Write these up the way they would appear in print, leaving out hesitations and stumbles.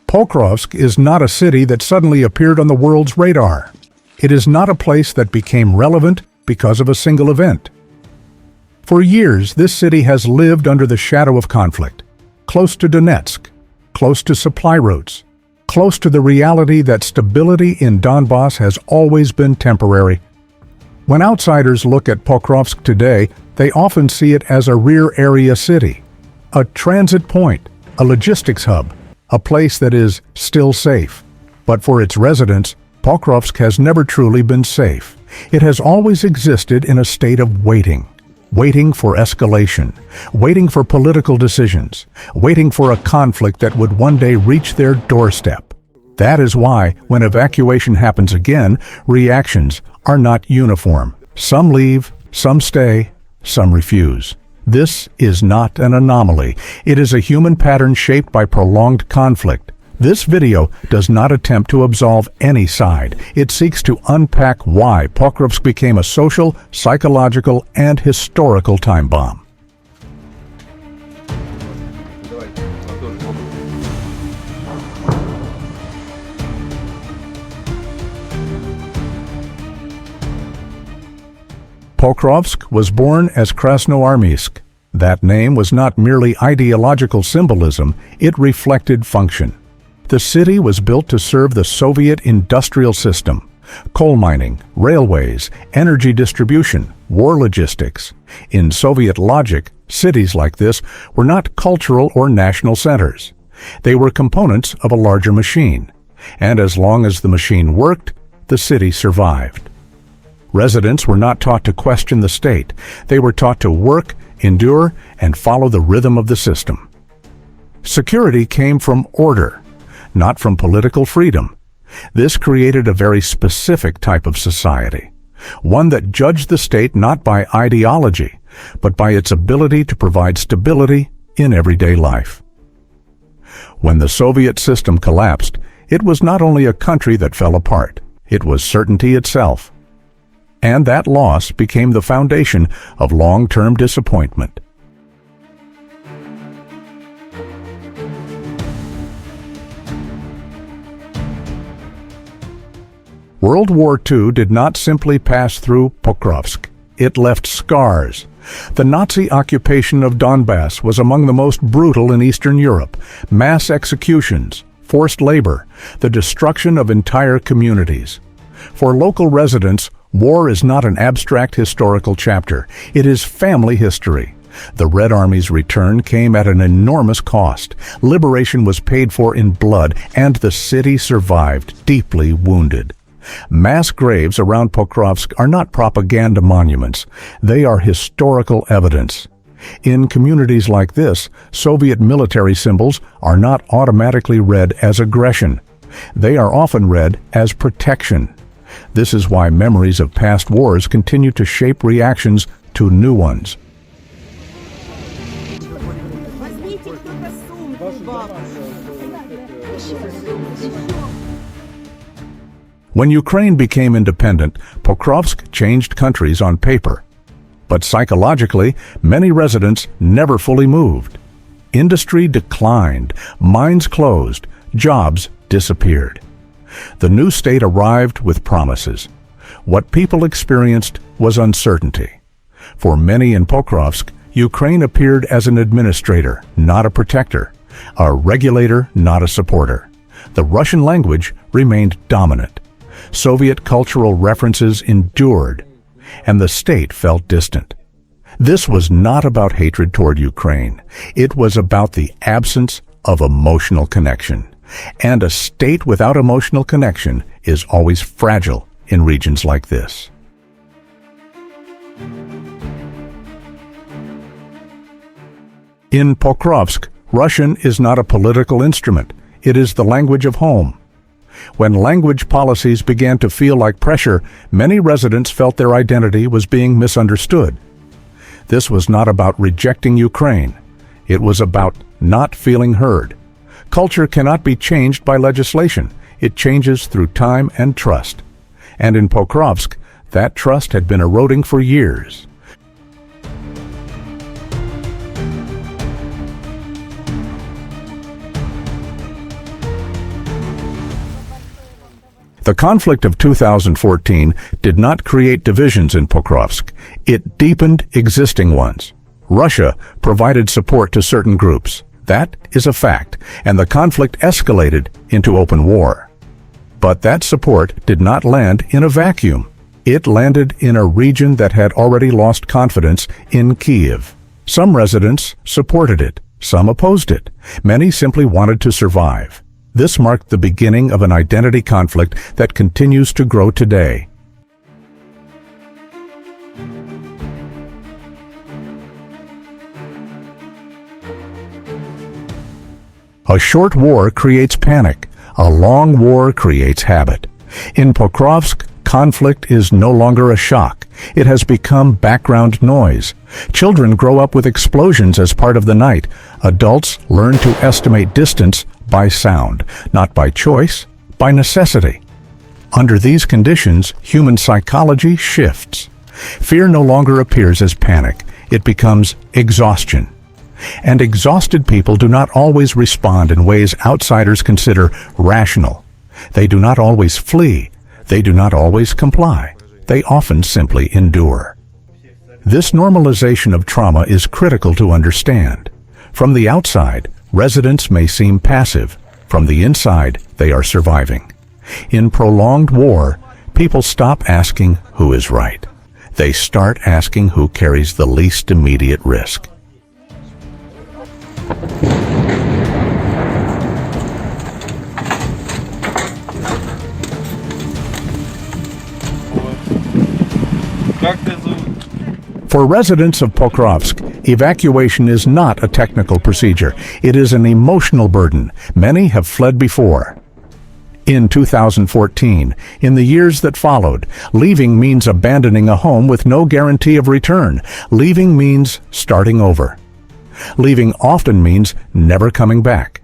Pokrovsk is not a city that suddenly appeared on the world's radar. It is not a place that became relevant because of a single event. For years, this city has lived under the shadow of conflict, close to Donetsk, close to supply routes, close to the reality that stability in Donbas has always been temporary. When outsiders look at Pokrovsk today, they often see it as a rear area city, a transit point, a logistics hub, a place that is still safe. But for its residents, Pokrovsk has never truly been safe. It has always existed in a state of waiting for escalation, waiting for political decisions, waiting for a conflict that would one day reach their doorstep. That is why, when evacuation happens again, reactions are not uniform. Some leave, some stay, some refuse. This is not an anomaly. It is a human pattern shaped by prolonged conflict. This video does not attempt to absolve any side. It seeks to unpack why Pokrovsk became a social, psychological, and historical time bomb. Pokrovsk was born as Krasnoarmeysk. That name was not merely ideological symbolism, it reflected function. The city was built to serve the Soviet industrial system: coal mining, railways, energy distribution, war logistics. In Soviet logic, cities like this were not cultural or national centers. They were components of a larger machine, and as long as the machine worked, the city survived. Residents were not taught to question the state. They were taught to work, endure, and follow the rhythm of the system. Security came from order, not from political freedom. This created a very specific type of society, one that judged the state not by ideology, but by its ability to provide stability in everyday life. When the Soviet system collapsed, it was not only a country that fell apart, it was certainty itself. And that loss became the foundation of long-term disappointment. World War II did not simply pass through Pokrovsk. It left scars. The Nazi occupation of Donbas was among the most brutal in Eastern Europe. Mass executions, forced labor, the destruction of entire communities. For local residents, war is not an abstract historical chapter. It is family history. The Red Army's return came at an enormous cost. Liberation was paid for in blood, and the city survived, deeply wounded. Mass graves around Pokrovsk are not propaganda monuments. They are historical evidence. In communities like this, Soviet military symbols are not automatically read as aggression. They are often read as protection. This is why memories of past wars continue to shape reactions to new ones. When Ukraine became independent, Pokrovsk changed countries on paper. But psychologically, many residents never fully moved. Industry declined, mines closed, jobs disappeared. The new state arrived with promises. What people experienced was uncertainty. For many in Pokrovsk, Ukraine appeared as an administrator, not a protector, a regulator, not a supporter. The Russian language remained dominant. Soviet cultural references endured, and the state felt distant. This was not about hatred toward Ukraine. It was about the absence of emotional connection. And a state without emotional connection is always fragile in regions like this. In Pokrovsk, Russian is not a political instrument. It is the language of home. When language policies began to feel like pressure, many residents felt their identity was being misunderstood. This was not about rejecting Ukraine. It was about not feeling heard. Culture cannot be changed by legislation. It changes through time and trust. And in Pokrovsk, that trust had been eroding for years. The conflict of 2014 did not create divisions in Pokrovsk. It deepened existing ones. Russia provided support to certain groups. That is a fact, and the conflict escalated into open war. But that support did not land in a vacuum. It landed in a region that had already lost confidence in Kyiv. Some residents supported it, some opposed it. Many simply wanted to survive. This marked the beginning of an identity conflict that continues to grow today. A short war creates panic. A long war creates habit. In Pokrovsk, conflict is no longer a shock. It has become background noise. Children grow up with explosions as part of the night. Adults learn to estimate distance by sound, not by choice, by necessity. Under these conditions, human psychology shifts. Fear no longer appears as panic. It becomes exhaustion. And exhausted people do not always respond in ways outsiders consider rational. They do not always flee. They do not always comply. They often simply endure. This normalization of trauma is critical to understand. From the outside, residents may seem passive. From the inside, they are surviving. In prolonged war, people stop asking who is right. They start asking who carries the least immediate risk. For residents of Pokrovsk, evacuation is not a technical procedure. It is an emotional burden. Many have fled before. In 2014, in the years that followed, leaving means abandoning a home with no guarantee of return. Leaving means starting over. Leaving often means never coming back.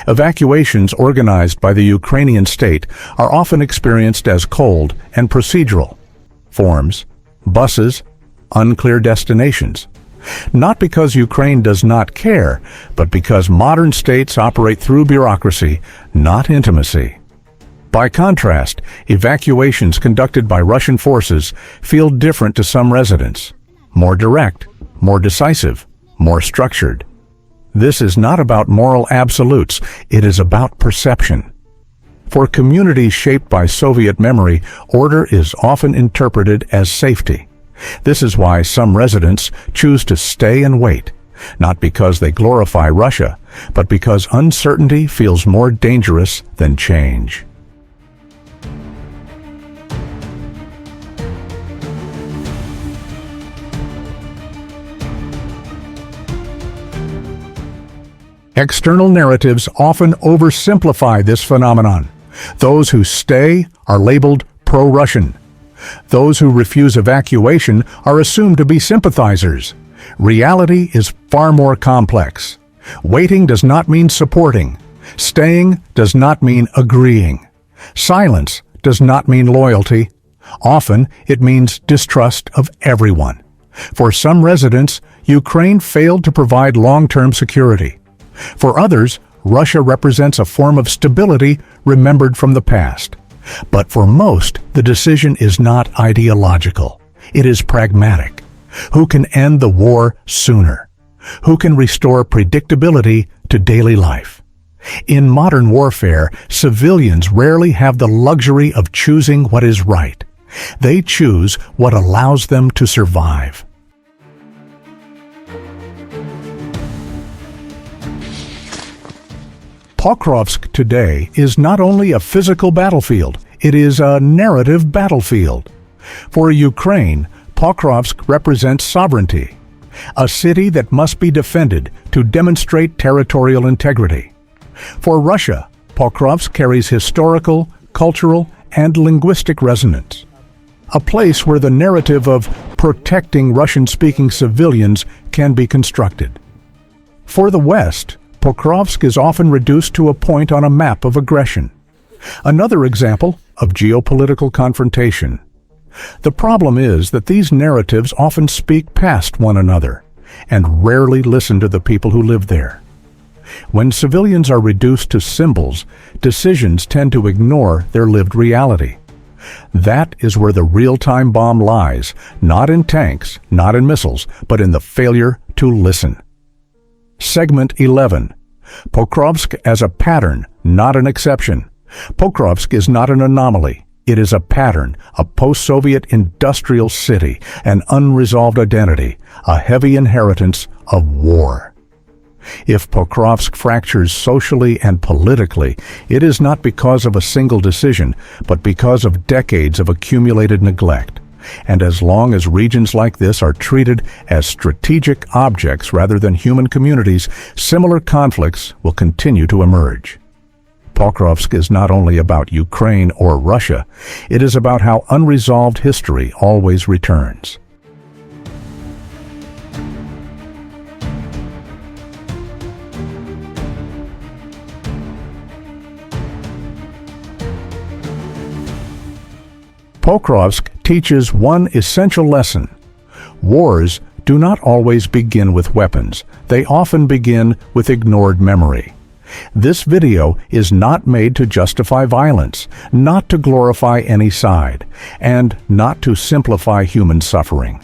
Evacuations organized by the Ukrainian state are often experienced as cold and procedural. Forms, buses, unclear destinations. Not because Ukraine does not care, but because modern states operate through bureaucracy, not intimacy. By contrast, evacuations conducted by Russian forces feel different to some residents. More direct, more decisive, more structured. This is not about moral absolutes, it is about perception. For communities shaped by Soviet memory, order is often interpreted as safety. This is why some residents choose to stay and wait, not because they glorify Russia, but because uncertainty feels more dangerous than change. External narratives often oversimplify this phenomenon. Those who stay are labeled pro-Russian. Those who refuse evacuation are assumed to be sympathizers. Reality is far more complex. Waiting does not mean supporting. Staying does not mean agreeing. Silence does not mean loyalty. Often, it means distrust of everyone. For some residents, Ukraine failed to provide long-term security. For others, Russia represents a form of stability remembered from the past. But for most, the decision is not ideological. It is pragmatic. Who can end the war sooner? Who can restore predictability to daily life? In modern warfare, civilians rarely have the luxury of choosing what is right. They choose what allows them to survive. Pokrovsk today is not only a physical battlefield, it is a narrative battlefield. For Ukraine, Pokrovsk represents sovereignty, a city that must be defended to demonstrate territorial integrity. For Russia, Pokrovsk carries historical, cultural, and linguistic resonance, a place where the narrative of protecting Russian-speaking civilians can be constructed. For the West, Pokrovsk is often reduced to a point on a map of aggression. Another example of geopolitical confrontation. The problem is that these narratives often speak past one another and rarely listen to the people who live there. When civilians are reduced to symbols, decisions tend to ignore their lived reality. That is where the real-time bomb lies, not in tanks, not in missiles, but in the failure to listen. Segment 11. Pokrovsk as a pattern, not an exception. Pokrovsk is not an anomaly. It is a pattern, a post-Soviet industrial city, an unresolved identity, a heavy inheritance of war. If Pokrovsk fractures socially and politically, it is not because of a single decision, but because of decades of accumulated neglect. And as long as regions like this are treated as strategic objects rather than human communities, similar conflicts will continue to emerge. Pokrovsk is not only about Ukraine or Russia, it is about how unresolved history always returns. Pokrovsk teaches one essential lesson. Wars do not always begin with weapons. They often begin with ignored memory. This video is not made to justify violence, not to glorify any side, and not to simplify human suffering.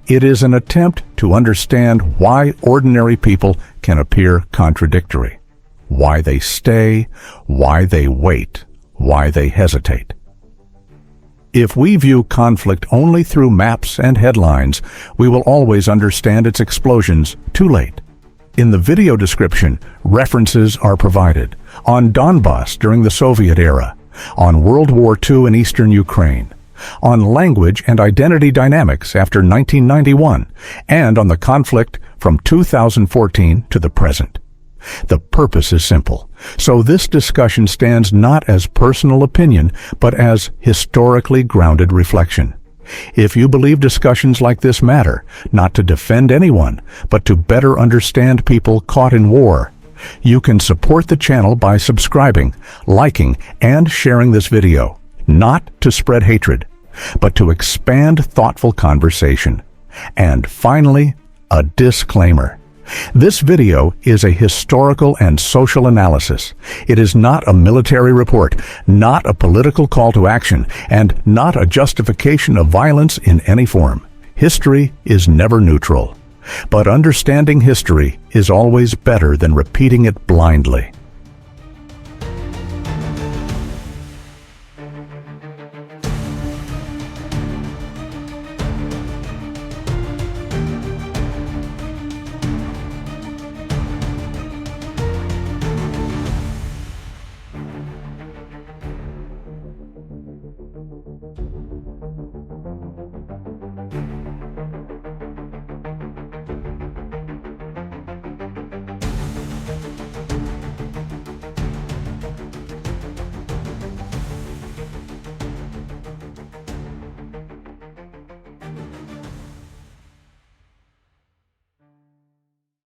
It is an attempt to understand why ordinary people can appear contradictory, why they stay, why they wait, why they hesitate. If we view conflict only through maps and headlines, we will always understand its explosions too late. In the video description, references are provided on Donbas during the Soviet era, on World War II in eastern Ukraine, on language and identity dynamics after 1991, and on the conflict from 2014 to the present. The purpose is simple. So this discussion stands not as personal opinion, but as historically grounded reflection. If you believe discussions like this matter, not to defend anyone, but to better understand people caught in war, you can support the channel by subscribing, liking, and sharing this video, not to spread hatred, but to expand thoughtful conversation. And finally, a disclaimer. This video is a historical and social analysis. It is not a military report, not a political call to action, and not a justification of violence in any form. History is never neutral. But understanding history is always better than repeating it blindly.